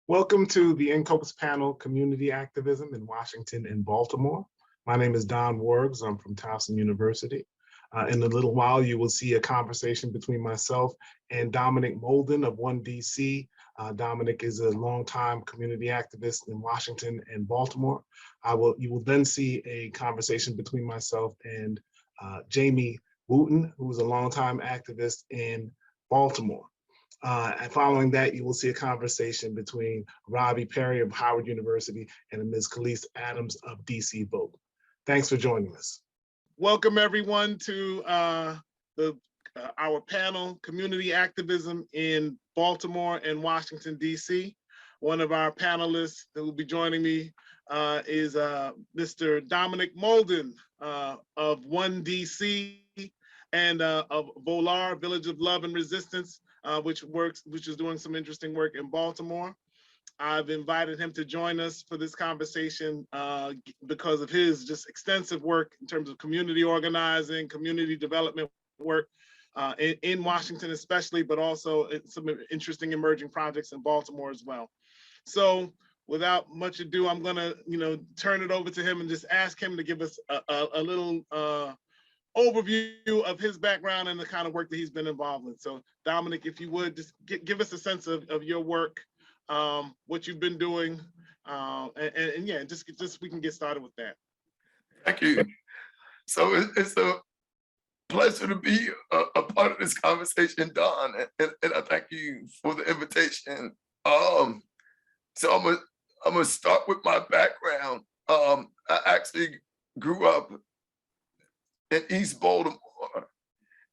Welcome to the INCOPAS panel, Community Activism in Washington and Baltimore. My name is Donn Worgs. I'm from Towson University. In a little while, you will see a conversation between myself and Dominic Moulden of One DC. Dominic is a longtime community activist in Washington and Baltimore. You will then see a conversation between myself and Jamye, Wooten, who is a longtime activist in Baltimore. And following that, you will see a conversation between Ravi of Howard University and Ms. Kelyse Adams of DC Vote. Thanks for joining us. Welcome everyone to our panel, Community Activism in Baltimore and Washington, DC. One of our panelists that will be joining me is Mr. Dominic Moulden of One DC and of VOLAR, Village of Love and Resistance, which is doing some interesting work in Baltimore. I've invited him to join us for this conversation because of his just extensive work in terms of community organizing, community development work in Washington especially, but also some interesting emerging projects in Baltimore as well. So without much ado, I'm gonna turn it over to him and just ask him to give us a little overview of his background and the kind of work that he's been involved with. So Dominic, if you would, just give us a sense of your work, what you've been doing, and yeah, just we can get started with that. Thank you. So it's a pleasure to be a part of this conversation, Donn, and I thank you for the invitation. So I'm gonna start with my background. I actually grew up in East Baltimore.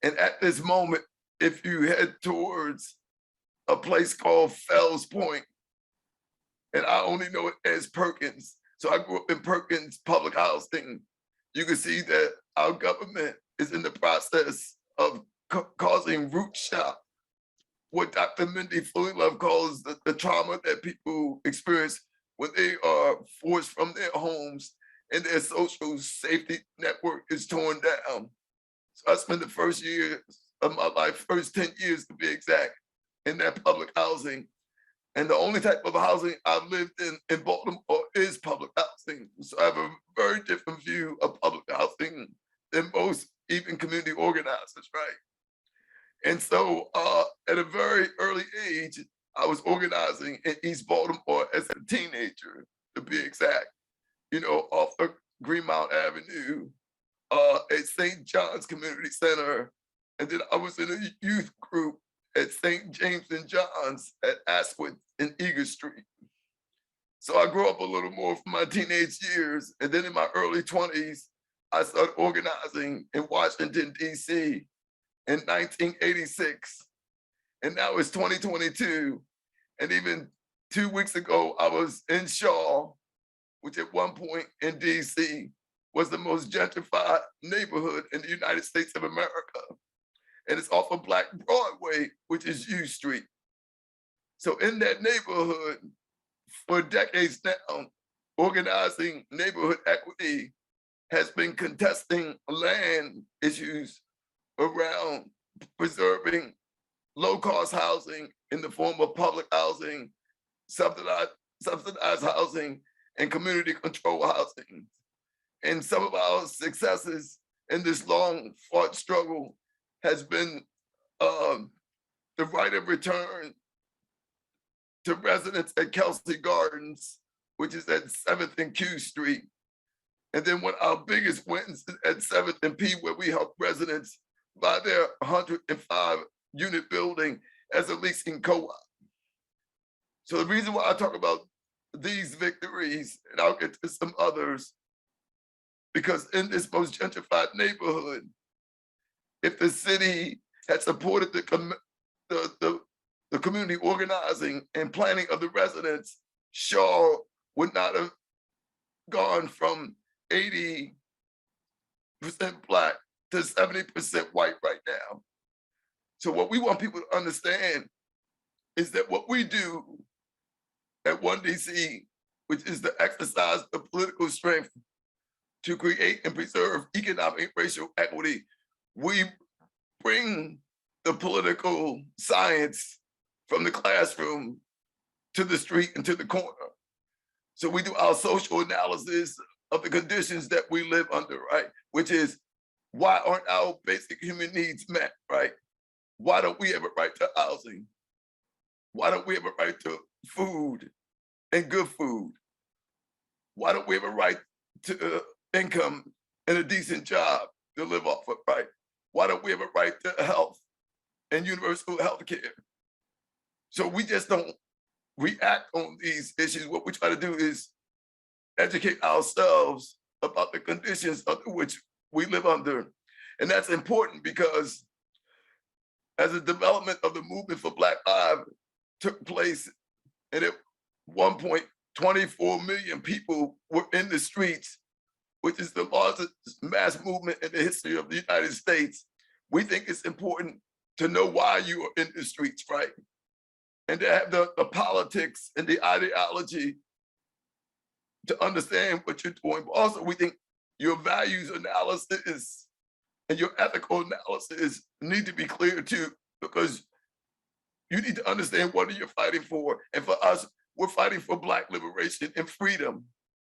And at this moment, if you head towards a place called Fells Point, and I only know it as Perkins, so I grew up in Perkins public housing, you can see that our government is in the process of causing root shock, what Dr. Mindy Fullilove calls the trauma that people experience when they are forced from their homes and their social safety network is torn down. So I spent the first years of my life, first 10 years to be exact, in that public housing. And the only type of housing I've lived in Baltimore is public housing. So I have a very different view of public housing than most even community organizers, right? And so at a very early age, I was organizing in East Baltimore as a teenager, to be exact. Off of Greenmount Avenue, at St. John's Community Center. And then I was in a youth group at St. James and John's at Asquith and Eager Street. So I grew up a little more from my teenage years. And then in my early 20s, I started organizing in Washington, DC in 1986. And now it's 2022. And even 2 weeks ago, I was in Shaw, which at one point in DC was the most gentrified neighborhood in the United States of America. And it's off of Black Broadway, which is U Street. So in that neighborhood, for decades now, organizing neighborhood equity has been contesting land issues around preserving low-cost housing in the form of public housing, subsidized housing, and community control housing. And some of our successes in this long fought struggle has been the right of return to residents at Kelsey Gardens, which is at 7th and Q Street. And then one of our biggest wins is at 7th and P, where we help residents buy their 105 unit building as a leasing co-op. So the reason why I talk about these victories, and I'll get to some others, because in this most gentrified neighborhood, if the city had supported the community organizing and planning of the residents, Shaw would not have gone from 80% Black to 70% white right now. So what we want people to understand is that what we do at One DC, which is to exercise the political strength to create and preserve economic and racial equity, we bring the political science from the classroom to the street and to the corner. So we do our social analysis of the conditions that we live under, right? Which is, why aren't our basic human needs met, right? Why don't we have a right to housing? Why don't we have a right to food and good food? Why don't we have a right to income and a decent job to live off of, right? Why don't we have a right to health and universal health care? So we just don't react on these issues. What we try to do is educate ourselves about the conditions under which we live under. And that's important because as the development of the movement for Black Lives took place, and at one point, 24 million people were in the streets, which is the largest mass movement in the history of the United States. We think it's important to know why you are in the streets, right? And to have the politics and the ideology to understand what you're doing. But also, we think your values analysis and your ethical analysis need to be clear too, because you need to understand what you're fighting for. And for us, we're fighting for Black liberation and freedom,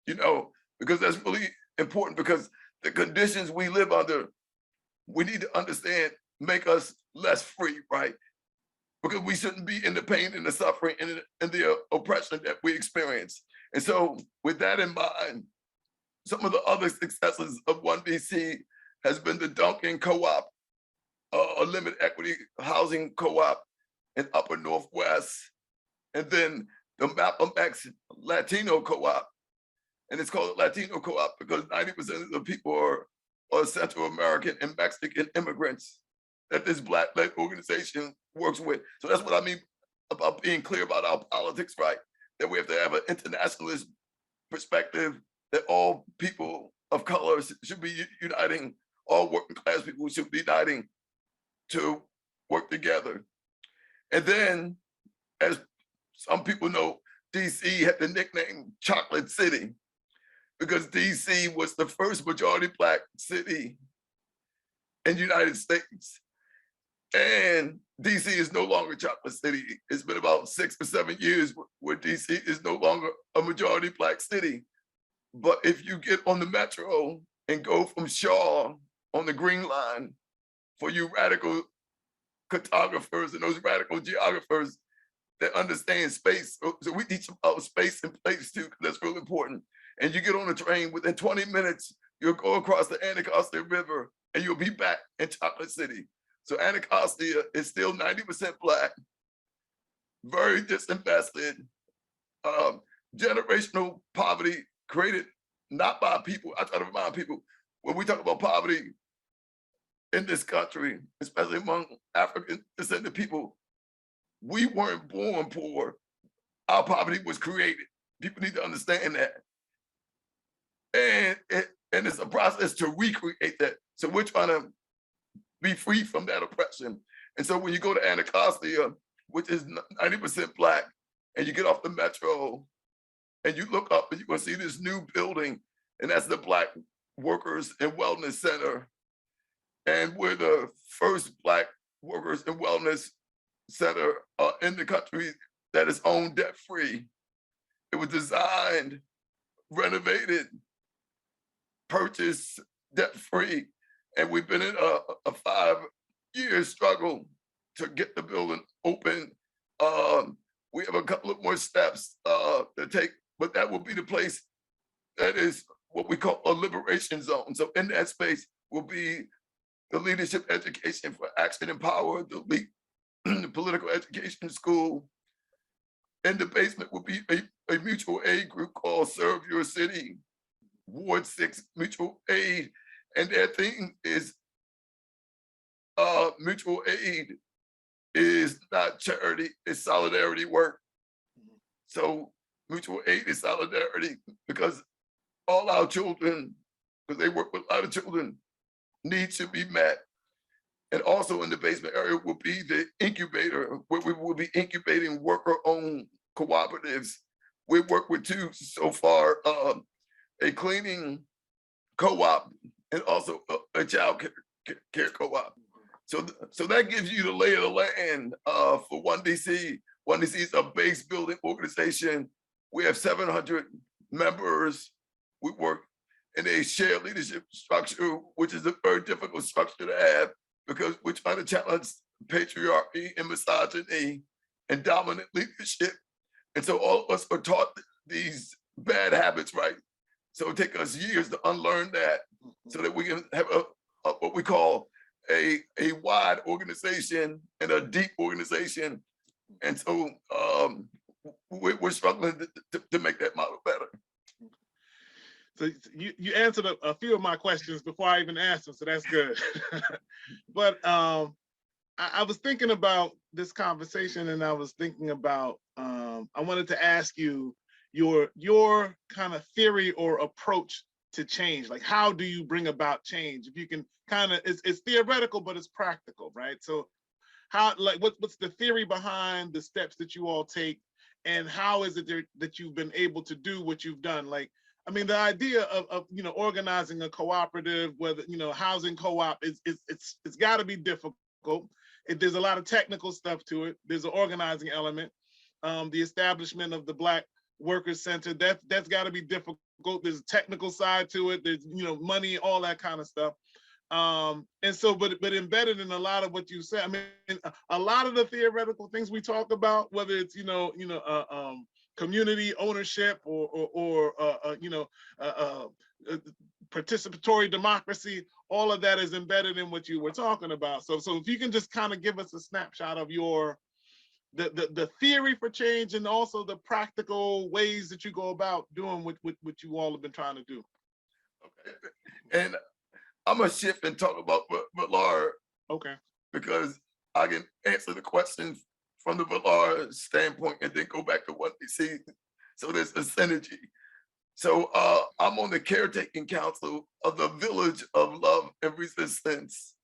you know, because that's really important, because the conditions we live under, we need to understand, make us less free, right? Because we shouldn't be in the pain and the suffering and the oppression that we experience. And so with that in mind, some of the other successes of 1DC has been the Duncan Co-op, a limited equity housing co-op in Upper Northwest, and then the Malcolm X Latino Co-op. And it's called Latino Co-op because 90% of the people are Central American and Mexican immigrants that this Black-led organization works with. So that's what I mean about being clear about our politics, right? That we have to have an internationalist perspective, that all people of color should be uniting, all working class people should be uniting to work together. And then, as some people know, DC had the nickname Chocolate City because DC was the first majority Black city in the United States. And DC is no longer Chocolate City. It's been about 6 or 7 years where DC is no longer a majority Black city. But if you get on the metro and go from Shaw on the Green Line, for you radical cartographers and those radical geographers that understand space, so we teach about space and place too, because that's really important. And you get on the train, within 20 minutes, you'll go across the Anacostia River and you'll be back in Chocolate City. So Anacostia is still 90% Black, very disinvested, generational poverty created not by people. I try to remind people, when we talk about poverty in this country, especially among African descended people, we weren't born poor. Our poverty was created. People need to understand that. And it's a process to recreate that. So we're trying to be free from that oppression. And so when you go to Anacostia, which is 90% Black, and you get off the metro and you look up and you're gonna see this new building, and that's the Black Workers and Wellness Center. And we're the first Black Workers and Wellness Center in the country that is owned debt-free. It was designed, renovated, purchased debt-free. And we've been in a 5-year struggle to get the building open. We have a couple of more steps to take, but that will be the place that is what we call a liberation zone. So in that space will be the Leadership Education for Action and Power, the Political Education School. In the basement will be a mutual aid group called Serve Your City, Ward 6 Mutual Aid. And their thing is mutual aid is not charity, it's solidarity work. So mutual aid is solidarity because all our children, because they work with a lot of children, needs to be met. And also in the basement area will be the incubator, where we will be incubating worker-owned cooperatives. We work with 2 so far, a cleaning co-op and also a child care co-op. So that gives you the lay of the land for 1DC. One is a base building organization. We have 700 members. We work in a shared leadership structure, which is a very difficult structure to have because we're trying to challenge patriarchy and misogyny and dominant leadership. And so all of us are taught these bad habits, right? So it takes us years to unlearn that so that we can have a what we call a wide organization and a deep organization. And so we're struggling to make that model better. So you answered a few of my questions before I even asked them, so that's good. But I was thinking about this conversation, and I was thinking about I wanted to ask you your kind of theory or approach to change. Like, how do you bring about change? If you can kind of, it's theoretical, but it's practical, right? So how, like, what's the theory behind the steps that you all take, and how is it that you've been able to do what you've done? Like, I mean, the idea of you know, organizing a cooperative, whether, you know, housing co-op, it's got to be difficult. There's a lot of technical stuff to it. There's an organizing element. The establishment of the Black Workers Center, that's got to be difficult. There's a technical side to it. There's, you know, money, all that kind of stuff. And so, but embedded in a lot of what you said, I mean, a lot of the theoretical things we talk about, whether it's, community ownership or participatory democracy, all of that is embedded in what you were talking about. So if you can just kind of give us a snapshot of the theory for change, and also the practical ways that you go about doing what you all have been trying to do. Okay. And I'm gonna shift and talk about VOLAR. Okay. Because I can answer the questions from the VOLAR standpoint and then go back to what they see. So there's a synergy. So I'm on the caretaking council of the Village of Love and Resistance,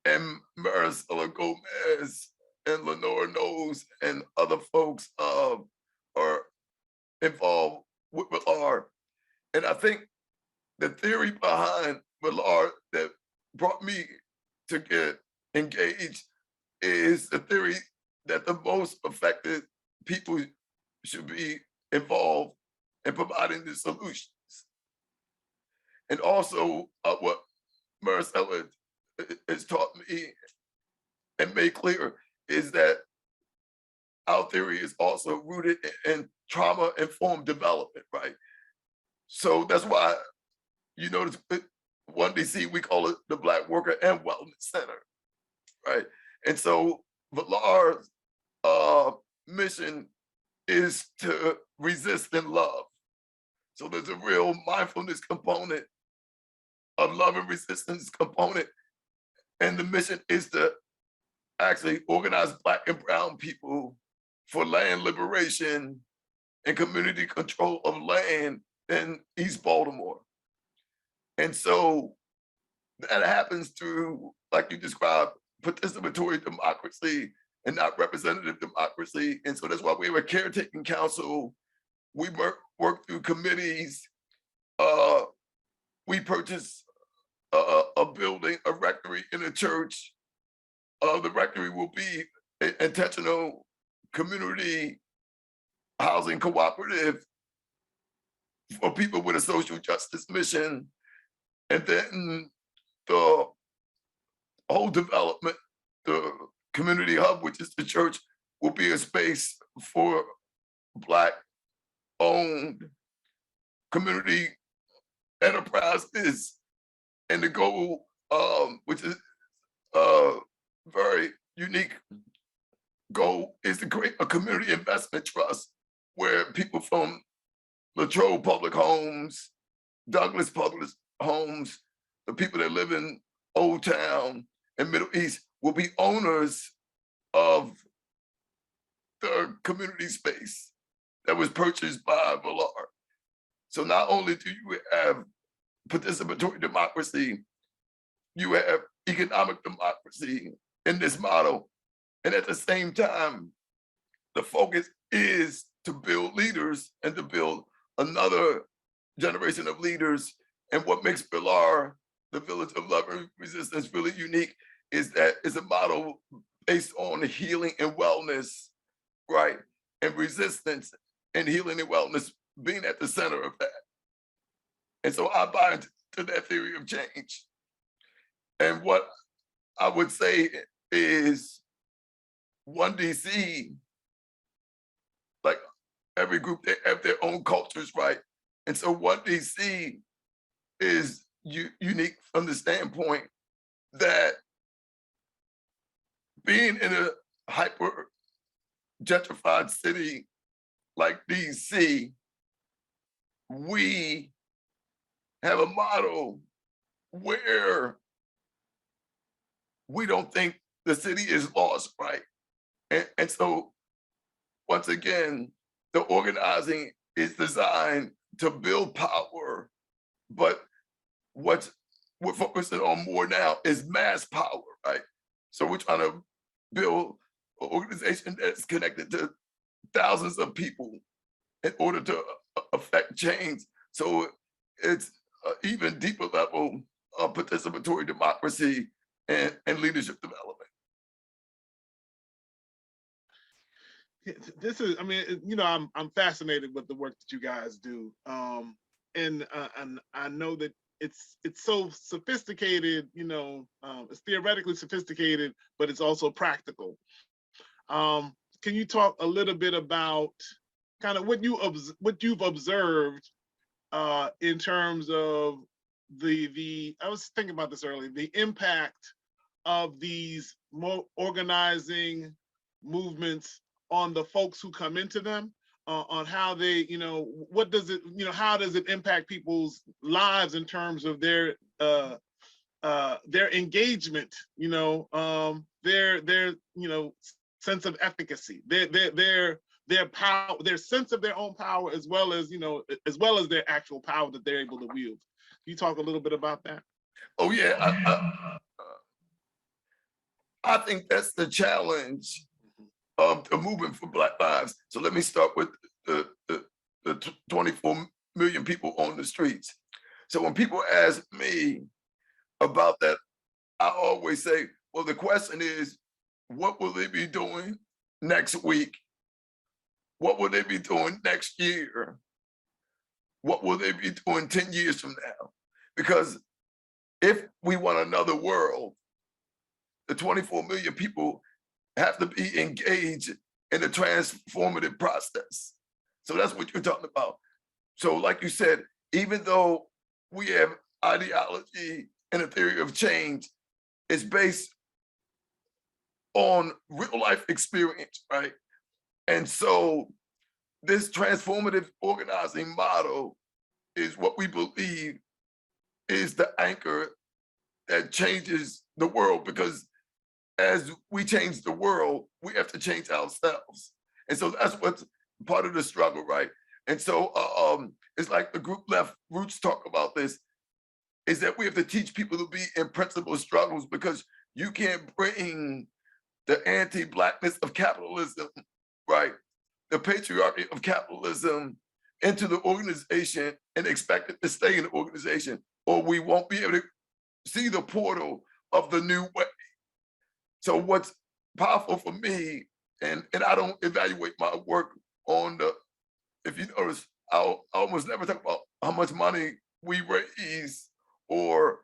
and Maricela Gomez and Lenore Knowles and other folks are involved with VOLAR. And I think the theory behind VOLAR that brought me to get engaged is the theory that the most affected people should be involved in providing the solutions. And also what Maricela has taught me and made clear is that our theory is also rooted in trauma-informed development, right? So that's why, you notice, one DC, we call it the Black Worker and Wellness Center, right? And so VOLAR's mission is to resist and love. So there's a real mindfulness component, of love and resistance component. And the mission is to actually organize Black and Brown people for land liberation and community control of land in East Baltimore. And so that happens through, like you described, participatory democracy and not representative democracy. And so that's why we have a caretaking council. We work through committees. We purchased a building, a rectory in a church. The rectory will be an intentional community housing cooperative for people with a social justice mission. And then the whole development, the community hub, which is the church, will be a space for Black-owned community enterprises. And the goal, which is a very unique goal, is to create a community investment trust where people from Latrobe Public Homes, Douglas Public Homes, the people that live in Old Town and Middle East will be owners of the community space that was purchased by VOLAR. So not only do you have participatory democracy, you have economic democracy in this model. And at the same time, the focus is to build leaders and to build another generation of leaders. And what makes VOLAR, the Village of Love and Resistance, really unique is that it's a model based on healing and wellness right? And resistance and healing and wellness being at the center of that. And so I buy into that theory of change. And what I would say is One DC, like every group, they have their own cultures, right? And so One DC is unique from the standpoint that being in a hyper gentrified city like DC, we have a model where we don't think the city is lost, right? And so once again, the organizing is designed to build power, but what we're focusing on more now is mass power, right? So we're trying to build an organization that's connected to thousands of people in order to affect change. So it's an even deeper level of participatory democracy and leadership development. This is, I mean, you know, I'm fascinated with the work that you guys do, and I know that it's so sophisticated. You know, it's theoretically sophisticated, but it's also practical. Can you talk a little bit about kind of what you've observed in terms of the I was thinking about this earlier, the impact of these organizing movements on the folks who come into them, on how they, you know, what does it, you know, how does it impact people's lives in terms of their engagement, you know, their you know, sense of efficacy, their power, their sense of their own power, as well as, you know, as well as their actual power that they're able to wield. Can you talk a little bit about that? Oh yeah, I think that's the challenge of the movement for Black lives. So let me start with the 24 million people on the streets. So when people ask me about that, I always say, well, the question is, what will they be doing next week? What will they be doing next year? What will they be doing 10 years from now? Because if we want another world, the 24 million people have to be engaged in the transformative process. So that's what you're talking about. So like you said, even though we have ideology and a theory of change, it's based on real life experience, right? And so this transformative organizing model is what we believe is the anchor that changes the world, because as we change the world, we have to change ourselves. And so that's what's part of the struggle, right? And so it's like the group Left Roots talk about this, is that we have to teach people to be in principal struggles, because you can't bring the anti-Blackness of capitalism, right? The patriarchy of capitalism into the organization and expect it to stay in the organization, or we won't be able to see the portal of the new way. So what's powerful for me, and I don't evaluate my work on the, if you notice, I almost never talk about how much money we raise or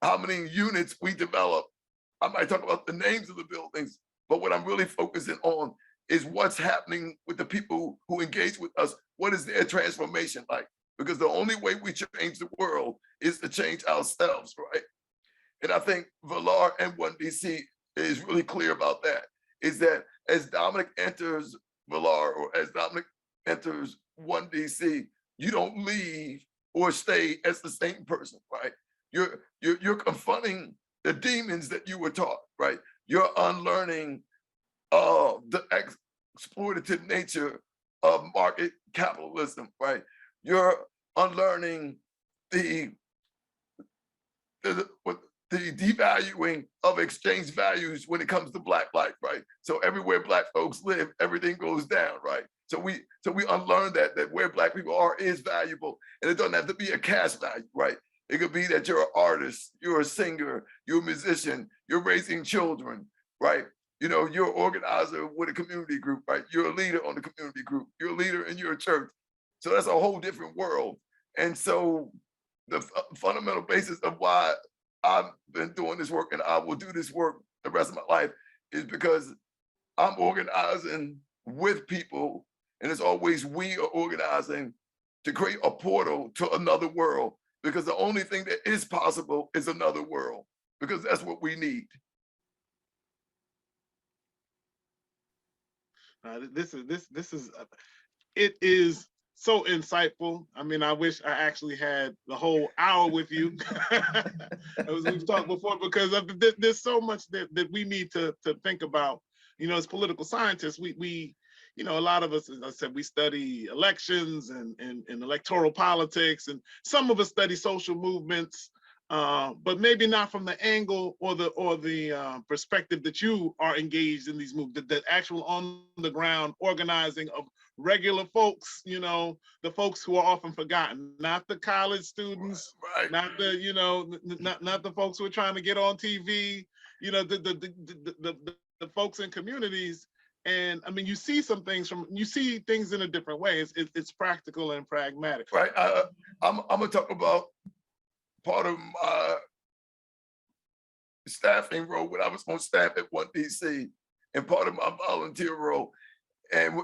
how many units we develop. I might talk about the names of the buildings, but what I'm really focusing on is what's happening with the people who engage with us. What is their transformation like? Because the only way we change the world is to change ourselves, right? And I think VOLAR and One DC is really clear about that, is that as Dominic enters VOLAR or as Dominic enters One DC, you don't leave or stay as the same person, right? You're confronting the demons that you were taught, right? You're unlearning the exploitative nature of market capitalism, right? You're unlearning the devaluing of exchange values when it comes to Black life, right? So everywhere Black folks live, everything goes down, right? So we unlearn that where Black people are is valuable, and it doesn't have to be a cash value, right? It could be that you're an artist, you're a singer, you're a musician, you're raising children, right? You know, you're an organizer with a community group, right? You're a leader on the community group. You're a leader in your church. So that's a whole different world. And so the fundamental basis of why I've been doing this work and I will do this work the rest of my life is because I'm organizing with people, and it's always we are organizing to create a portal to another world, because the only thing that is possible is another world, because that's what we need. It is so insightful. I mean, I wish I actually had the whole hour with you, as we've talked before, because there's so much that we need to think about. You know, as political scientists, we you know, a lot of us, as I said, we study elections and electoral politics, and some of us study social movements, but maybe not from the angle or the perspective that you are engaged in these movements, that actual on the ground organizing of regular folks, you know, the folks who are often forgotten, not the college students, Right. not the, you know, not the folks who are trying to get on TV, you know, the folks in communities. And I mean, you see some things you see things in a different way. It's practical and pragmatic. Right. I'm gonna talk about part of my staffing role when I was on staff at 1DC, and part of my volunteer role. And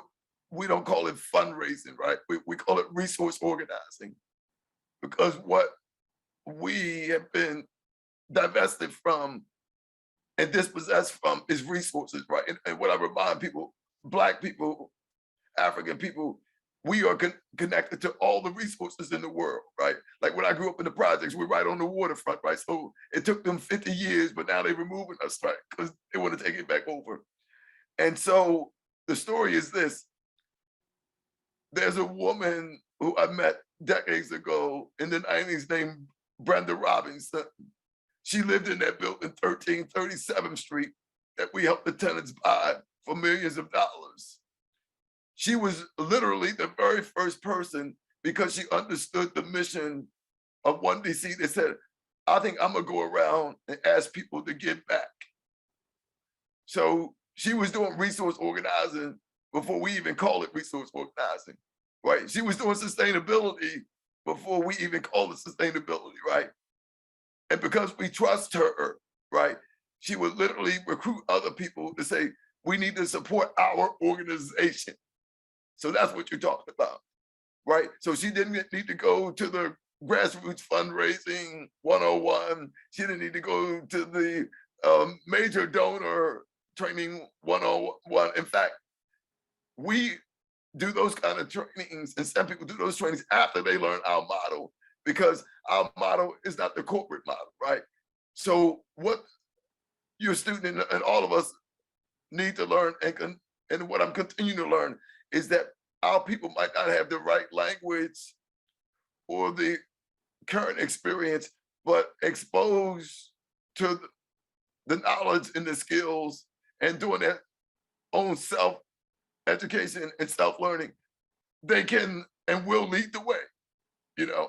we don't call it fundraising, right? We call it resource organizing, because what we have been divested from and dispossessed from is resources, right? And what I remind people, Black people, African people, we are connected to all the resources in the world, right? Like when I grew up in the projects, we're right on the waterfront, right? So it took them 50 years, but now they're removing us, right? Because they want to take it back over. And so the story is this. There's a woman who I met decades ago in the 90s named Brenda Robinson. She lived in that building, 1337th Street, that we helped the tenants buy for millions of dollars. She was literally the very first person, because she understood the mission of 1DC, that said, I think I'm gonna go around and ask people to give back. So she was doing resource organizing before we even call it resource organizing, right? She was doing sustainability before we even call it sustainability, right? And because we trust her, right, she would literally recruit other people to say, we need to support our organization. So that's what you're talking about, right? So she didn't need to go to the grassroots fundraising 101. She didn't need to go to the major donor training 101. In fact, we do those kind of trainings, and some people do those trainings after they learn our model, because our model is not the corporate model, right? So what your student and all of us need to learn, and what I'm continuing to learn, is that our people might not have the right language or the current experience, but exposed to the knowledge and the skills and doing their own self-education and self-learning, they can and will lead the way. You know,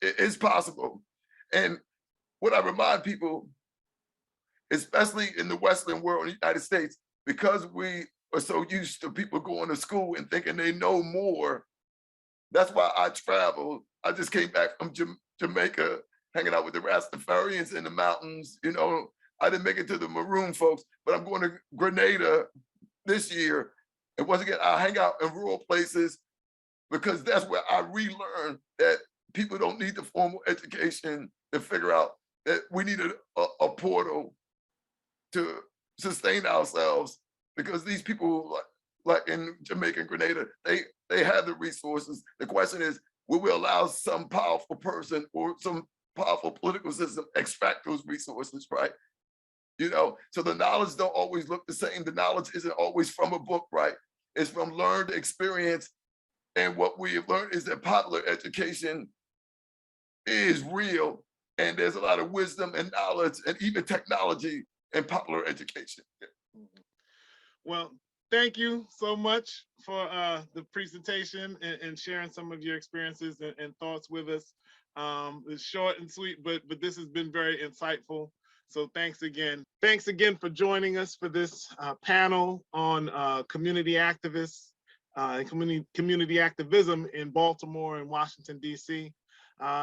it's possible. And what I remind people, especially in the Western world, in the United States, because we are so used to people going to school and thinking they know more, that's why I travel. I just came back from Jamaica, hanging out with the Rastafarians in the mountains. You know, I didn't make it to the Maroon folks, but I'm going to Grenada this year. And once again, I hang out in rural places, because that's where I relearn that people don't need the formal education to figure out that we need a portal to sustain ourselves, because these people, like in Jamaica and Grenada, they have the resources. The question is, will we allow some powerful person or some powerful political system extract those resources, right? You know, so the knowledge don't always look the same. The knowledge isn't always from a book, right? It's from learned experience. And what we have learned is that popular education is real, and there's a lot of wisdom and knowledge and even technology in popular education. Well, thank you so much for the presentation and sharing some of your experiences and thoughts with us. It's short and sweet, but this has been very insightful. So thanks again. Thanks again for joining us for this panel on community activists and community activism in Baltimore and Washington, D.C.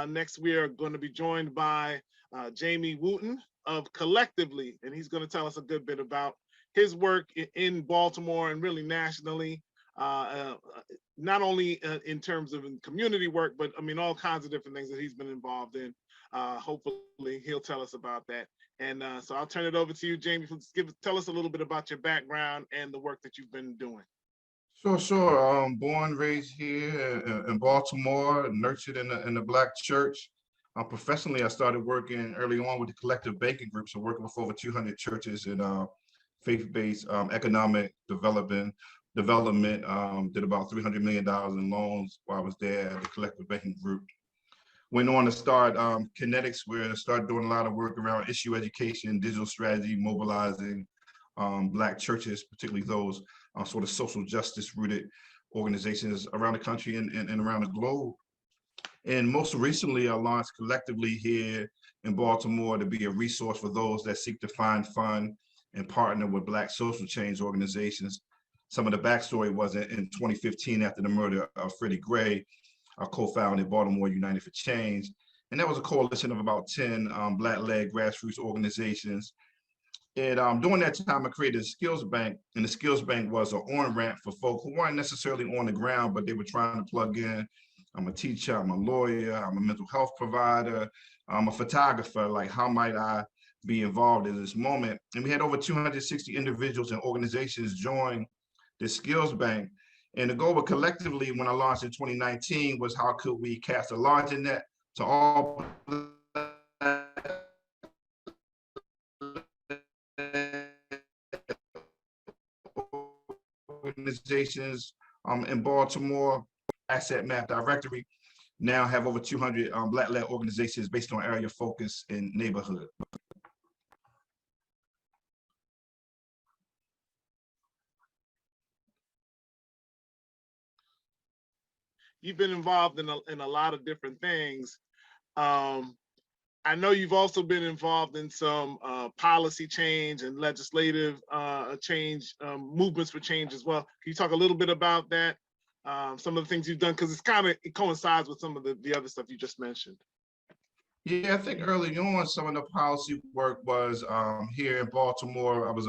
Next, we are going to be joined by Jamye Wooten of Collectively, and he's going to tell us a good bit about his work in Baltimore and really nationally, not only in terms of community work, but I mean, all kinds of different things that he's been involved in. Hopefully he'll tell us about that. And so I'll turn it over to you, Jamye. Tell us a little bit about your background and the work that you've been doing. Sure. Born, raised here in Baltimore, nurtured in the Black church. Professionally, I started working early on with the collective banking group, so working with over 200 churches in faith-based economic development. Did about $300 million in loans while I was there at the collective banking group. Went on to start Kinetics, where I started doing a lot of work around issue education, digital strategy, mobilizing Black churches, particularly those sort of social justice rooted organizations around the country and around the globe. And most recently, I launched Collectively here in Baltimore to be a resource for those that seek to find, fund, and partner with Black social change organizations. Some of the backstory was in 2015, after the murder of Freddie Gray, I co-founded Baltimore United for Change. And that was a coalition of about 10 Black-led grassroots organizations. And during that time, I created a skills bank, and the skills bank was an on-ramp for folk who weren't necessarily on the ground, but they were trying to plug in. I'm a teacher, I'm a lawyer, I'm a mental health provider, I'm a photographer. Like, how might I be involved in this moment? And we had over 260 individuals and organizations join the skills bank. And the goal of Collectively, when I launched in 2019, was how could we cast a larger net to all organizations in Baltimore. Asset Map Directory now have over 200 Black-led organizations based on area focus and neighborhood. You've been involved in a lot of different things. I know you've also been involved in some policy change and legislative change, movements for change as well. Can you talk a little bit about that? Some of the things you've done, because it coincides with some of the other stuff you just mentioned. Yeah, I think early on, some of the policy work was here in Baltimore. I was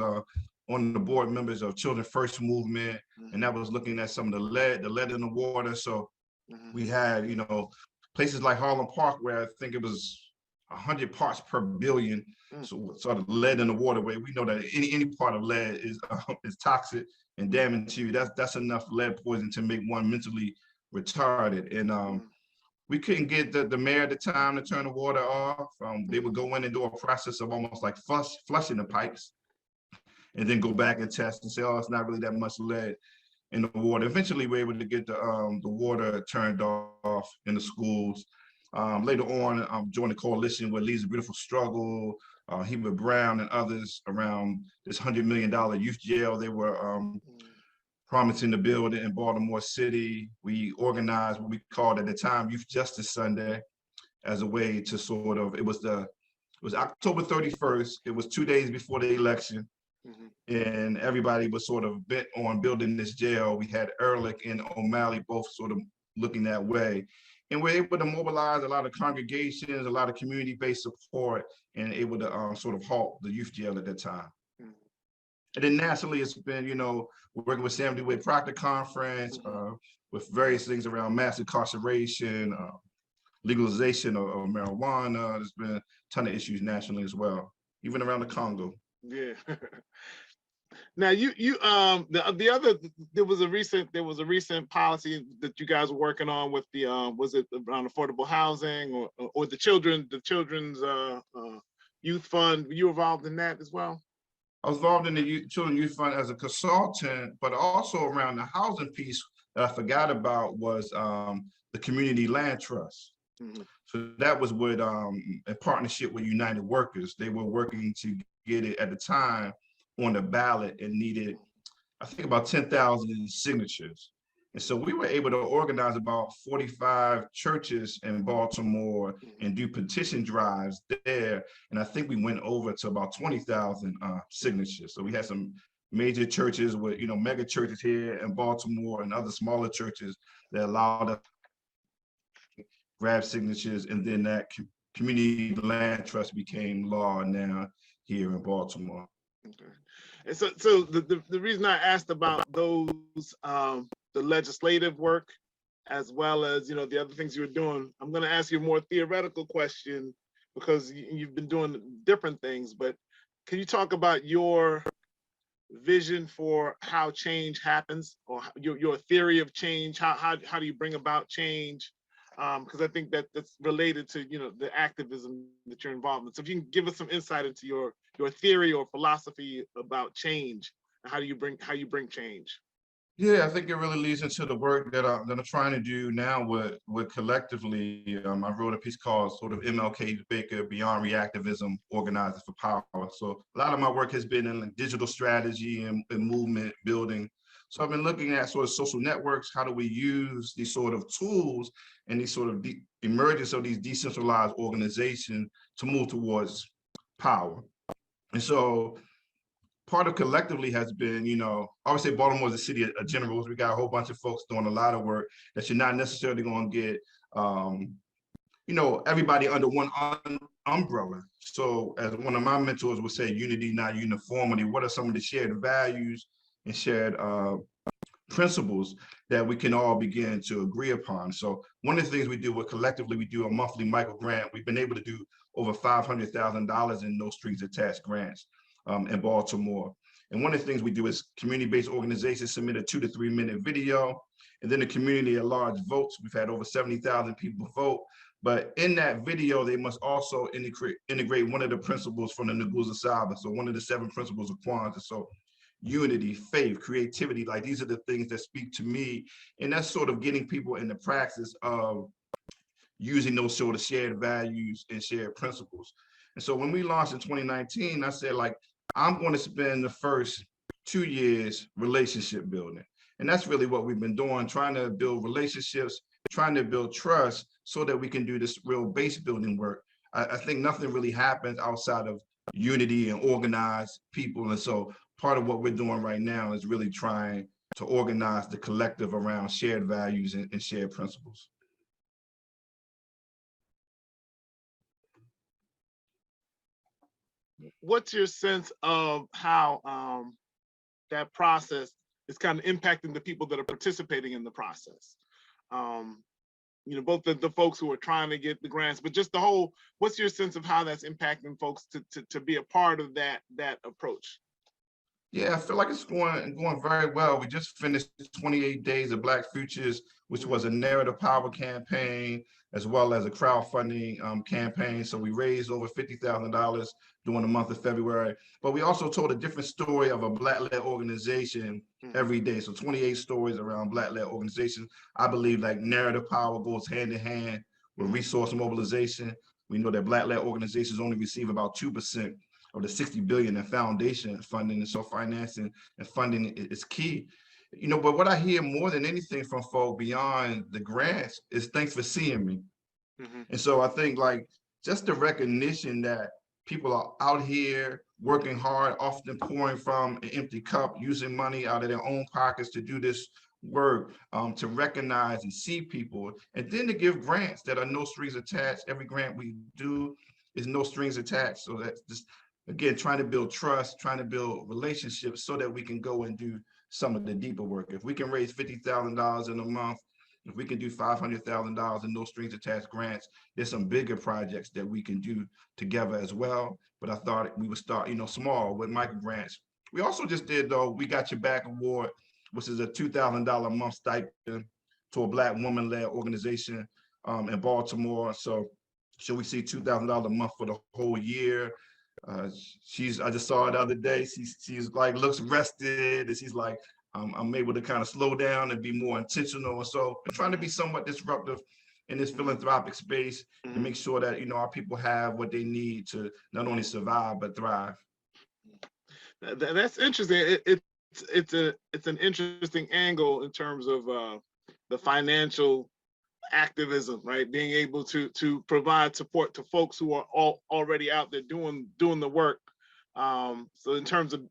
one of the board members of Children First Movement, and that was looking at some of the lead in the water. So we had, places like Harlem Park, where I think it was 100 parts per billion, so sort of lead in the waterway. We know that any part of lead is toxic and damaging to you. That's enough lead poison to make one mentally retarded. And we couldn't get the mayor at the time to turn the water off. They would go in and do a process of almost like flushing the pipes, and then go back and test and say, oh, it's not really that much lead in the water. Eventually, we were able to get the water turned off in the schools. Later on, joined the coalition with Lee's Beautiful Struggle, Heba Brown and others around this $100 million youth jail they were promising to build in Baltimore City. We organized what we called at the time Youth Justice Sunday as a way to sort of, it was October 31st. It was 2 days before the election. And everybody was sort of bent on building this jail. We had Ehrlich and O'Malley both sort of looking that way. And we're able to mobilize a lot of congregations, a lot of community-based support, and able to sort of halt the youth jail at that time. And then nationally, it's been, working with Sam DeWitt Proctor Conference, with various things around mass incarceration, legalization of marijuana. There's been a ton of issues nationally as well, even around the Congo. Yeah. Now there was a recent policy that you guys were working on with the was it around affordable housing or the children's youth fund? Were you involved in that as well? I was involved in the Children Youth Fund as a consultant, but also around the housing piece that I forgot about was the Community Land Trust. So that was with in partnership with United Workers. They were working to get it at the time on the ballot and needed, I think, about 10,000 signatures. And so we were able to organize about 45 churches in Baltimore and do petition drives there. And I think we went over to about 20,000 signatures. So we had some major churches with, mega churches here in Baltimore and other smaller churches that allowed us to grab signatures. And then that community land trust became law now here in Baltimore. Okay. And so the reason I asked about those, the legislative work, as well as, the other things you were doing, I'm going to ask you a more theoretical question because you've been doing different things, but can you talk about your vision for how change happens, or your theory of change? How do you bring about change? Because I think that's related to, the activism that you're involved in. So if you can give us some insight into your theory or philosophy about change, and how you bring change. Yeah, I think it really leads into the work that I'm trying to do now with collectively. I wrote a piece called sort of MLK Baker Beyond Reactivism, Organizing for Power. So a lot of my work has been in digital strategy and movement building. So I've been looking at sort of social networks. How do we use these sort of tools and these sort of emergence of these decentralized organizations to move towards power? And so part of collectively has been, I would say Baltimore is a city of generals. We got a whole bunch of folks doing a lot of work that you're not necessarily going to get, everybody under one umbrella. So as one of my mentors would say, unity, not uniformity. What are some of the shared values and shared principles that we can all begin to agree upon? So one of the things we do with collectively, we do a monthly micro grant. We've been able to do over $500,000 in no strings attached grants in Baltimore. And one of the things we do is community-based organizations submit a 2 to 3 minute video, and then the community at large votes. We've had over 70,000 people vote. But in that video, they must also integrate one of the principles from the Nguzo Saba. So one of the 7 principles of Kwanzaa. So unity, faith, creativity, like these are the things that speak to me. And that's sort of getting people in the practice of using those sort of shared values and shared principles. And so when we launched in 2019, I said, I'm going to spend the first 2 years relationship building. And that's really what we've been doing, trying to build relationships, trying to build trust so that we can do this real base building work. I think nothing really happens outside of unity and organized people. And so part of what we're doing right now is really trying to organize the collective around shared values and shared principles. What's your sense of how that process is kind of impacting the people that are participating in the process? Both the folks who are trying to get the grants, but just the whole, what's your sense of how that's impacting folks to be a part of that approach? Yeah, I feel like it's going very well. We just finished 28 Days of Black Futures, which was a narrative power campaign, as well as a crowdfunding campaign. So we raised over $50,000 during the month of February. But we also told a different story of a Black-led organization every day. So 28 stories around Black-led organizations. I believe narrative power goes hand in hand with resource mobilization. We know that Black-led organizations only receive about 2% of the 60 billion in foundation funding. And so financing and funding is key. But what I hear more than anything from folk beyond the grants is thanks for seeing me. And so I think just the recognition that people are out here working hard, often pouring from an empty cup, using money out of their own pockets to do this work, to recognize and see people, and then to give grants that are no strings attached. Every grant we do is no strings attached. So that's just, again, trying to build trust, trying to build relationships so that we can go and do some of the deeper work. If we can raise $50,000 in a month, if we can do $500,000 in no strings attached grants, there's some bigger projects that we can do together as well. But I thought we would start, small with micro grants. We also just did, though, We Got Your Back Award, which is a $2,000 a month stipend to a Black woman-led organization in Baltimore. So should we see $2,000 a month for the whole year? I just saw her the other day. She's looks rested, and she's like, I'm able to kind of slow down and be more intentional. And so I'm trying to be somewhat disruptive in this philanthropic space to make sure that, our people have what they need to not only survive, but thrive. That's interesting. it's an interesting angle in terms of the financial activism, right? Being able to provide support to folks who are already out there doing the work. So in terms of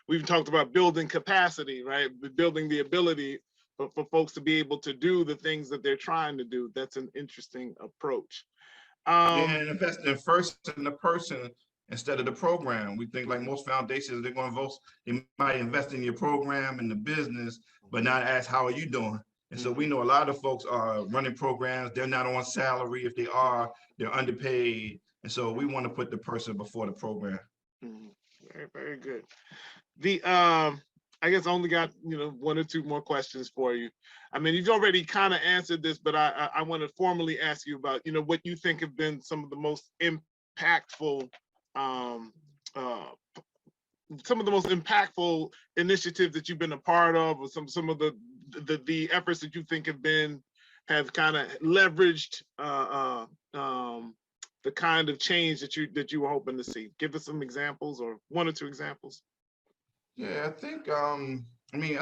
we've talked about building capacity, right? Building the ability for folks to be able to do the things that they're trying to do. That's an interesting approach. And investing first in the person instead of the program. We think like most foundations, they're going to they might invest in your program and the business, but not ask, how are you doing? And so we know a lot of folks are running programs. They're not on salary. If they are, they're underpaid. And so we want to put the person before the program. Very, very good. I guess I only got, one or two more questions for you. I mean, you've already kind of answered this, but I want to formally ask you about, what you think have been some of the most impactful, initiatives that you've been a part of, or some of the efforts that you think have kind of leveraged the kind of change that you were hoping to see. Give us some examples, or one or two examples. Yeah, I think I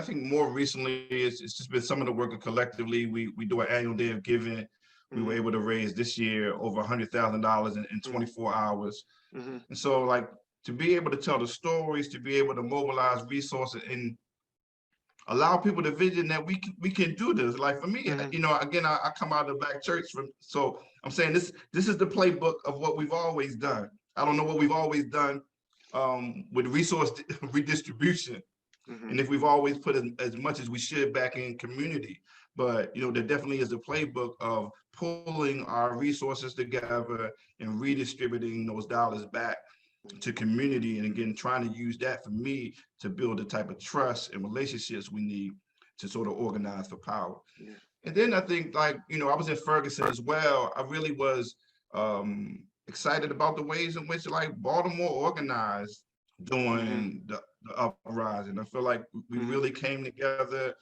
think more recently it's just been some of the work of collectively. We do an annual day of giving. We were able to raise this year over $100,000 in 24 hours. And so, like, to be able to tell the stories, to be able to mobilize resources and allow people to vision that we can do this. Like for me, again, I come out of the Black church, so I'm saying this is the playbook of what we've always done. I don't know what we've always done with resource redistribution, and if we've always put as much as we should back in community. But there definitely is a playbook of pulling our resources together and redistributing those dollars back to community, and again trying to use that for me to build the type of trust and relationships we need to sort of organize for power. And then I think, like, I was in Ferguson as well. I really was excited about the ways in which, like, Baltimore organized during the uprising. I feel like we really came together.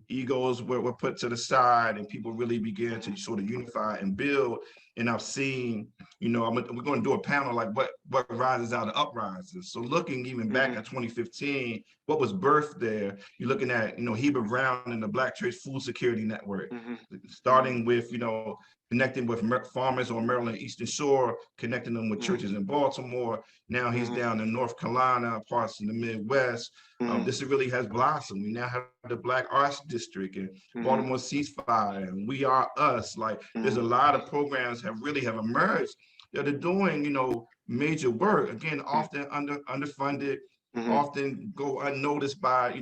Egos were put to the side, and people really began to sort of unify and build. And I've seen, we're going to do a panel like what rises out of uprisings. So looking even back at 2015, what was birthed there? You're looking at, Heber Brown and the Black Church Food Security Network, starting with, connecting with farmers on Maryland Eastern Shore, connecting them with churches in Baltimore. Now he's down in North Carolina, parts in the Midwest. This really has blossomed. We now have the Black Arts District and Baltimore Ceasefire and We Are Us. Like, there's a lot of programs have emerged that are doing, major work. Again, often underfunded, often go unnoticed by,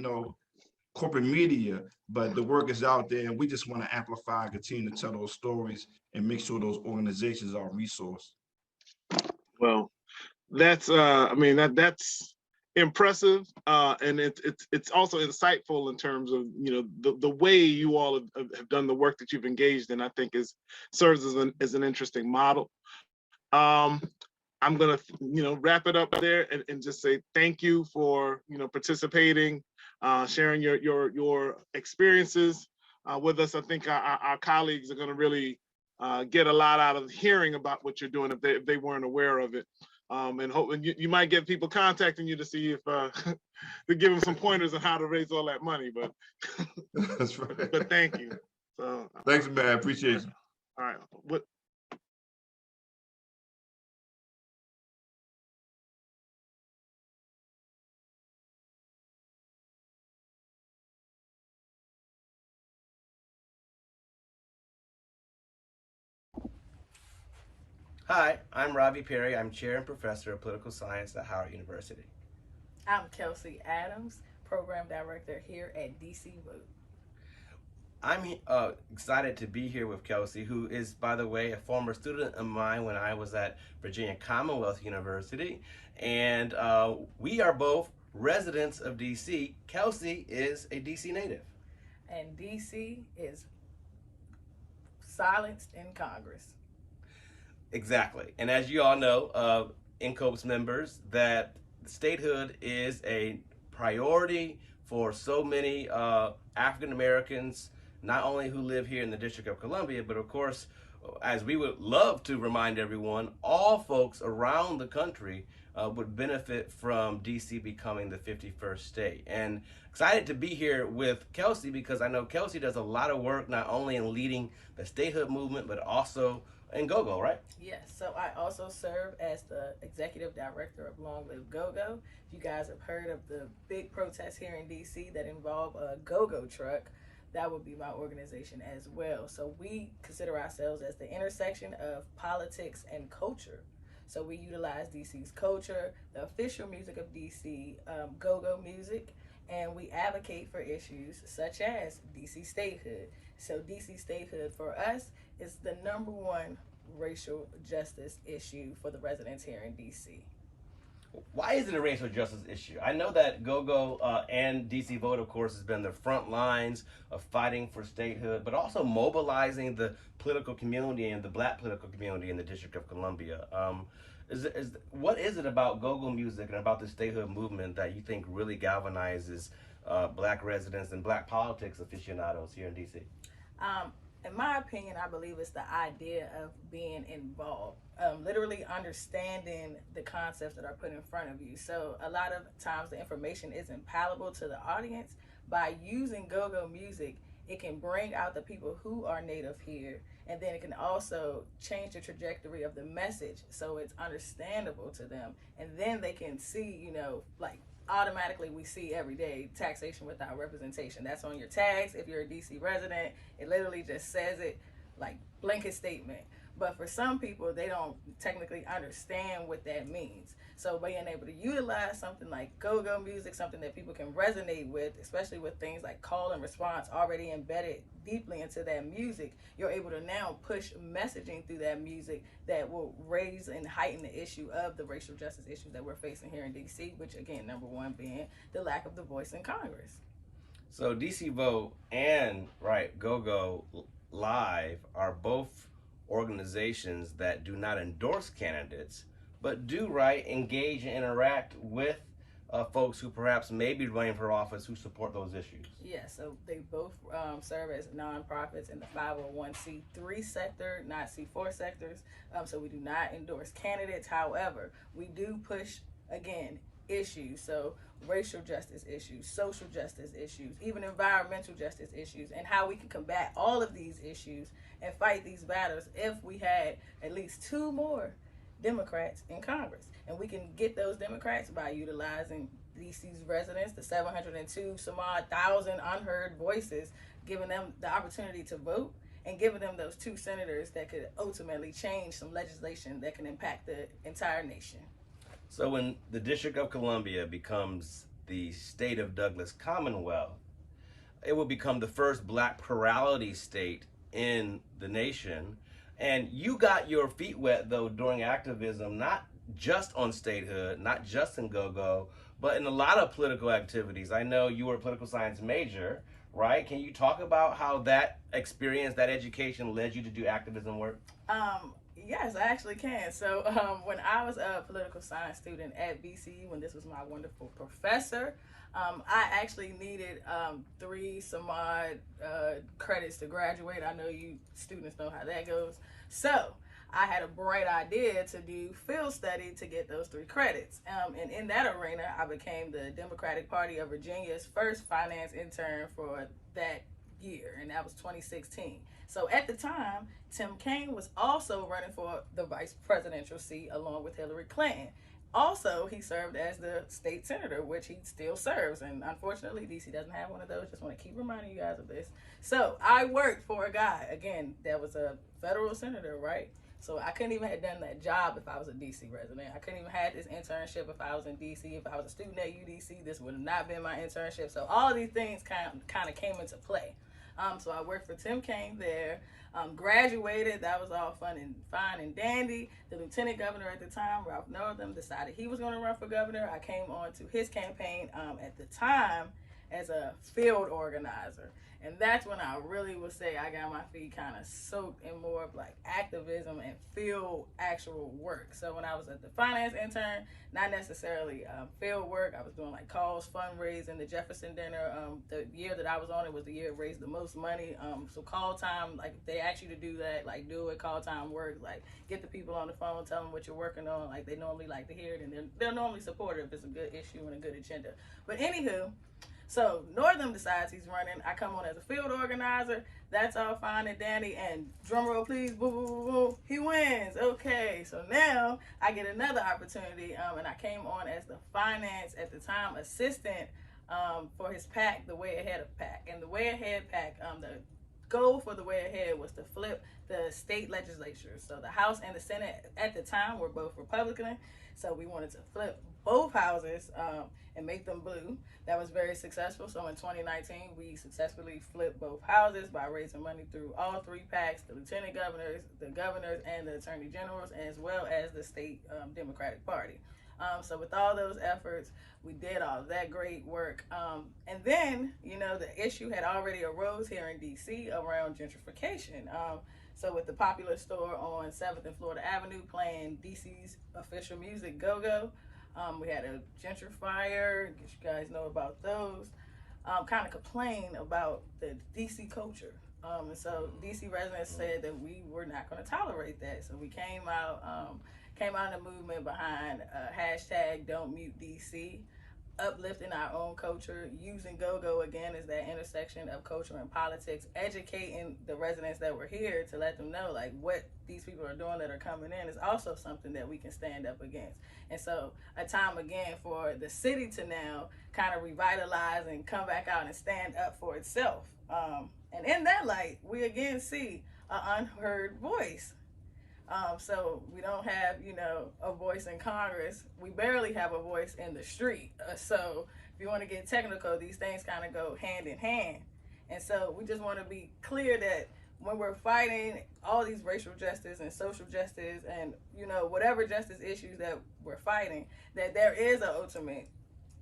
corporate media, but the work is out there, and we just want to amplify and continue to tell those stories and make sure those organizations are resourced. Well, that's that's impressive, and it's also insightful in terms of the way you all have done the work that you've engaged in. I think serves as an interesting model. I'm gonna wrap it up there and just say thank you for participating, sharing your experiences with us. I think our colleagues are going to really get a lot out of hearing about what you're doing if they weren't aware of it. And you might get people contacting you to see if to give them some pointers on how to raise all that money. But that's right. But thank you. So thanks, man. I appreciate you. All right. Hi, I'm Ravi Perry. I'm Chair and Professor of Political Science at Howard University. I'm Kelyse Adams, Program Director here at DC Wooten. I'm excited to be here with Kelyse, who is, by the way, a former student of mine when I was at Virginia Commonwealth University. And we are both residents of DC. Kelyse is a DC native. And DC is silenced in Congress. Exactly. And as you all know, NCOPES members, that statehood is a priority for so many African Americans, not only who live here in the District of Columbia, but of course as we would love to remind everyone, all folks around the country would benefit from DC becoming the 51st state. And excited to be here with Kelyse because I know Kelyse does a lot of work not only in leading the statehood movement, but also in GoGo, right? Yes, so I also serve as the executive director of Long Live GoGo. If you guys have heard of the big protests here in DC that involve a GoGo truck, that would be my organization as well. So we consider ourselves as the intersection of politics and culture. So we utilize DC's culture, the official music of DC, go-go music, and we advocate for issues such as DC statehood. So DC statehood for us is the #1 racial justice issue for the residents here in DC. Why is it a racial justice issue? I know that GoGo and DC Vote, of course, has been the front lines of fighting for statehood, but also mobilizing the political community and the Black political community in the District of Columbia. What is it about GoGo music and about the statehood movement that you think really galvanizes Black residents and Black politics aficionados here in DC? In my opinion, I believe it's the idea of being involved, literally understanding the concepts that are put in front of you. So a lot of times the information isn't palatable to the audience. By using go-go music, it can bring out the people who are native here, and then it can also change the trajectory of the message so it's understandable to them. And then they can see, like, automatically we see every day taxation without representation. That's on your tags. If you're a DC resident, it literally just says it, like, blanket statement. But for some people, they don't technically understand what that means. So being able to utilize something like go-go music, something that people can resonate with, especially with things like call and response already embedded deeply into that music, you're able to now push messaging through that music that will raise and heighten the issue of the racial justice issues that we're facing here in DC, which again, #1 being the lack of the voice in Congress. So DC Vote and GoGo Live are both organizations that do not endorse candidates, but do engage and interact with folks who perhaps may be running for office who support those issues. Yeah, so they both serve as nonprofits in the 501c3 sector, not C4 sectors. So we do not endorse candidates. However, we do push, again, issues. So racial justice issues, social justice issues, even environmental justice issues, and how we can combat all of these issues and fight these battles if we had at least 2 more Democrats in Congress. And we can get those Democrats by utilizing DC's residents, the 702 some odd thousand unheard voices, giving them the opportunity to vote and giving them those 2 senators that could ultimately change some legislation that can impact the entire nation. So when the District of Columbia becomes the state of Douglas Commonwealth, it will become the first Black plurality state in the nation. And you got your feet wet, though, during activism, not just on statehood, not just in GoGo, but in a lot of political activities. I know you were a political science major, right? Can you talk about how that experience, that education led you to do activism work? Yes, I actually can. So when I was a political science student at BCU, when this was my wonderful professor, I actually needed 3 some odd credits to graduate. I know you students know how that goes. So I had a bright idea to do field study to get those 3 credits. And in that arena, I became the Democratic Party of Virginia's first finance intern for that year, and that was 2016. So at the time, Tim Kaine was also running for the vice presidential seat along with Hillary Clinton. Also, he served as the state senator, which he still serves. And unfortunately, DC doesn't have one of those. Just want to keep reminding you guys of this. So I worked for a guy, again, that was a federal senator, right? So I couldn't even have done that job if I was a DC resident. I couldn't even have this internship if I was in DC. If I was a student at UDC, this would have not been my internship. So all of these things kind of came into play. So I worked for Tim Kaine there, graduated. That was all fine and dandy. The lieutenant governor at the time, Ralph Northam, decided he was going to run for governor. I came on to his campaign. At the time, as a field organizer. And that's when I really would say I got my feet kind of soaked in more of like activism and field actual work. So when I was at the finance intern, not necessarily field work, I was doing like calls, fundraising, the Jefferson dinner. The year that I was on, it was the year it raised the most money. So call time, like if they ask you to do that, like do it, call time work, like get the people on the phone, tell them what you're working on. Like they normally like to hear it, and they're normally supportive if it's a good issue and a good agenda. But anywho, so Northam decides he's running. I come on as a field organizer. That's all fine and dandy. And drum roll, please. Boo, boo, boo, boo. He wins. Okay. So now I get another opportunity. And I came on as the finance at the time assistant for his PAC, the Way Ahead of PAC. And the Way Ahead PAC, the goal for the Way Ahead was to flip the state legislatures. So the House and the Senate at the time were both Republican. So we wanted to flip both houses and make them blue. That was very successful. So in 2019, we successfully flipped both houses by raising money through all three PACs, the lieutenant governors, the governors, and the attorney generals, as well as the state Democratic Party. So with all those efforts, we did all that great work. And then, you know, the issue had already arose here in DC around gentrification. So with the Popular Store on 7th and Florida Avenue playing DC's official music, Go-Go, we had a gentrifier, I guess you guys know about those, kind of complain about the DC culture. And so DC residents said that we were not going to tolerate that. So we came out in a movement behind hashtag Don't Mute DC, uplifting our own culture, using Go-Go again as that intersection of culture and politics, educating the residents that were here to let them know like what these people are doing that are coming in is also something that we can stand up against. And so a time again for the city to now kind of revitalize and come back out and stand up for itself. And in that light, we again see an unheard voice. So we don't have, you know, a voice in Congress. We barely have a voice in the street. So if you want to get technical, these things kind of go hand in hand. And so we just want to be clear that when we're fighting all these racial justice and social justice and, you know, whatever justice issues that we're fighting, that there is an ultimate,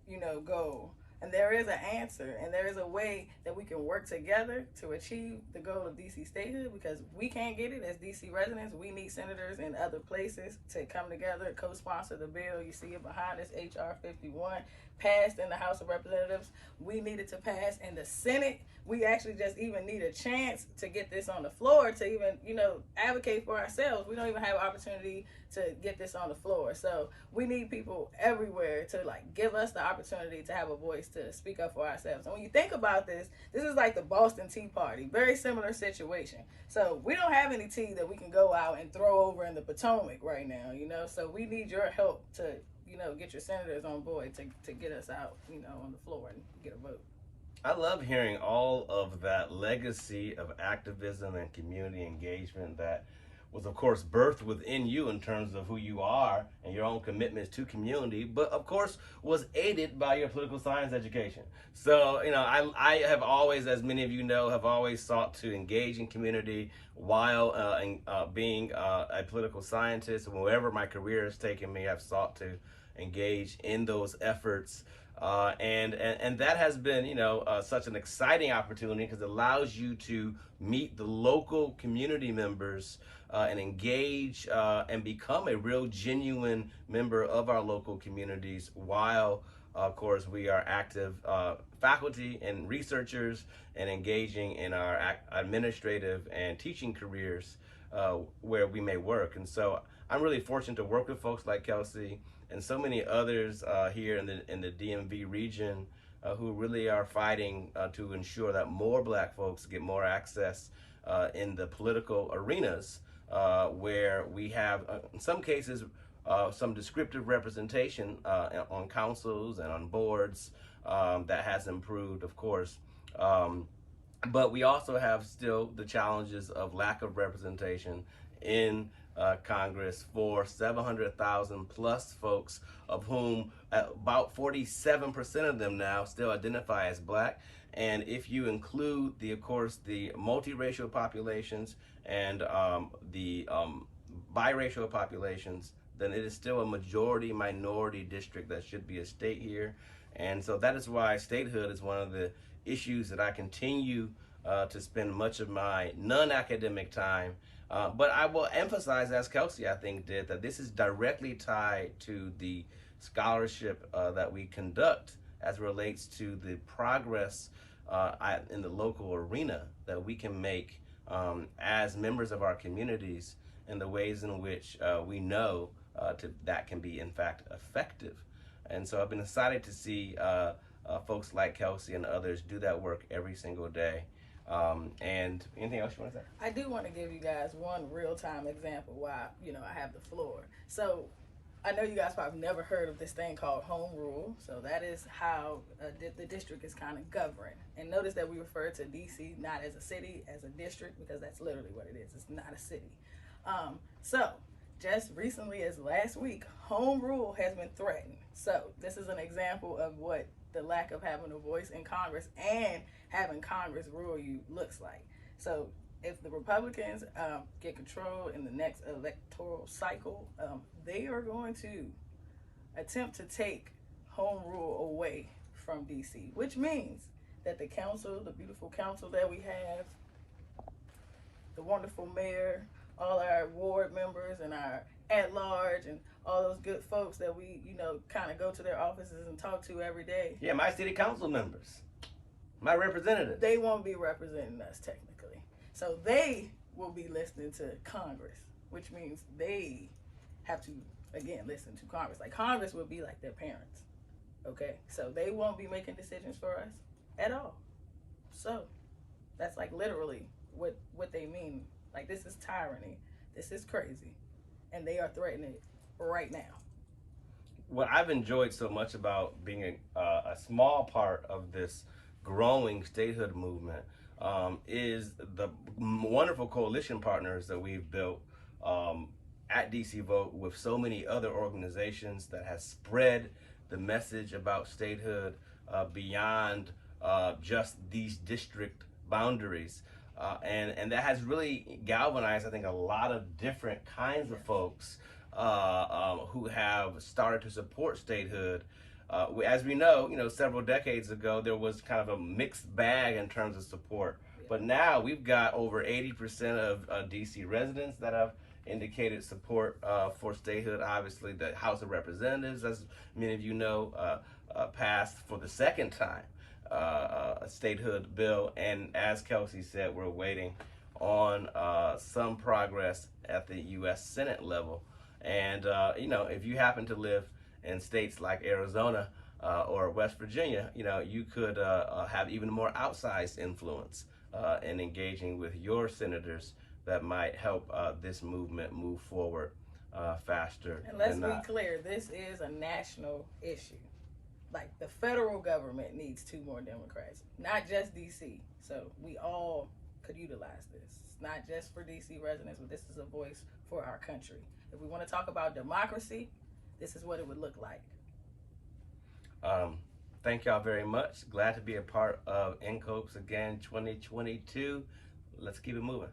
you know, goal. And there is an answer, and there is a way that we can work together to achieve the goal of DC statehood, because we can't get it as DC residents. We need senators in other places to come together, co-sponsor the bill. You see it behind us, HR 51, passed in the House of Representatives. We needed to pass in the Senate. We actually just even need a chance to get this on the floor to even, you know, advocate for ourselves. We don't even have an opportunity to get this on the floor. So we need people everywhere to like give us the opportunity to have a voice to speak up for ourselves. And when you think about this, this is like the Boston Tea Party, very similar situation. So we don't have any tea that we can go out and throw over in the Potomac right now, you know, so we need your help to, you know, get your senators on board to get us out, you know, on the floor and get a vote. I love hearing all of that legacy of activism and community engagement that was, of course, birthed within you in terms of who you are and your own commitments to community, but of course was aided by your political science education. So, you know, I have always, as many of you know, have always sought to engage in community while being a political scientist. Wherever my career has taken me, I've sought to engage in those efforts. And that has been, you know, such an exciting opportunity because it allows you to meet the local community members and engage and become a real genuine member of our local communities while, of course, we are active faculty and researchers and engaging in our administrative and teaching careers where we may work. And so I'm really fortunate to work with folks like Kelyse and so many others here in the DMV region who really are fighting to ensure that more Black folks get more access in the political arenas where we have, in some cases, some descriptive representation on councils and on boards that has improved, of course. But we also have still the challenges of lack of representation in Congress for 700,000 plus folks, of whom about 47% of them now still identify as Black. And if you include of course, the multiracial populations and the biracial populations, then it is still a majority minority district that should be a state here. And so that is why statehood is one of the issues that I continue to spend much of my non-academic time. But I will emphasize, as Kelyse I think did, that this is directly tied to the scholarship that we conduct as relates to the progress in the local arena that we can make as members of our communities in the ways in which we know that can be in fact effective. And so I've been excited to see folks like Kelyse and others do that work every single day. And anything else you want to say? I do want to give you guys one real-time example why, I have the floor. So I know you guys probably never heard of this thing called home rule. So that is how the district is kind of governed. And notice that we refer to DC not as a city, as a district, because that's literally what it is. It's not a city. So just recently as last week, home rule has been threatened. So this is an example of what the lack of having a voice in Congress and having Congress rule you looks like. So if the Republicans get control in the next electoral cycle, they are going to attempt to take home rule away from DC, which means that the council, the beautiful council that we have, the wonderful mayor, all our ward members and our at-large and all those good folks that we, kind of go to their offices and talk to every day. Yeah, my city council members, my representatives. They won't be representing us technically. So they will be listening to Congress, which means they have to, again, listen to Congress. Like Congress will be like their parents, okay? So they won't be making decisions for us at all. So that's like literally what they mean. Like this is tyranny, this is crazy, and they are threatening it right now. What I've enjoyed so much about being a small part of this growing statehood movement is the wonderful coalition partners that we've built at DC Vote with so many other organizations that has spread the message about statehood beyond just these district boundaries. And that has really galvanized, I think, a lot of different kinds of folks who have started to support statehood. As we know, several decades ago, there was kind of a mixed bag in terms of support. But now we've got over 80% of DC residents that have indicated support for statehood. Obviously, the House of Representatives, as many of you know, passed for the second time a statehood bill. And as Kelyse said, we're waiting on some progress at the U.S. Senate level. And, if you happen to live in states like Arizona or West Virginia, you could have even more outsized influence in engaging with your senators that might help this movement move forward faster. And let's be clear, this is a national issue. Like the federal government needs 2 more Democrats, not just DC. So we all could utilize this. It's not just for DC residents, but this is a voice for our country. If we want to talk about democracy, this is what it would look like. Thank y'all very much. Glad to be a part of NCOPES again 2022. Let's keep it moving.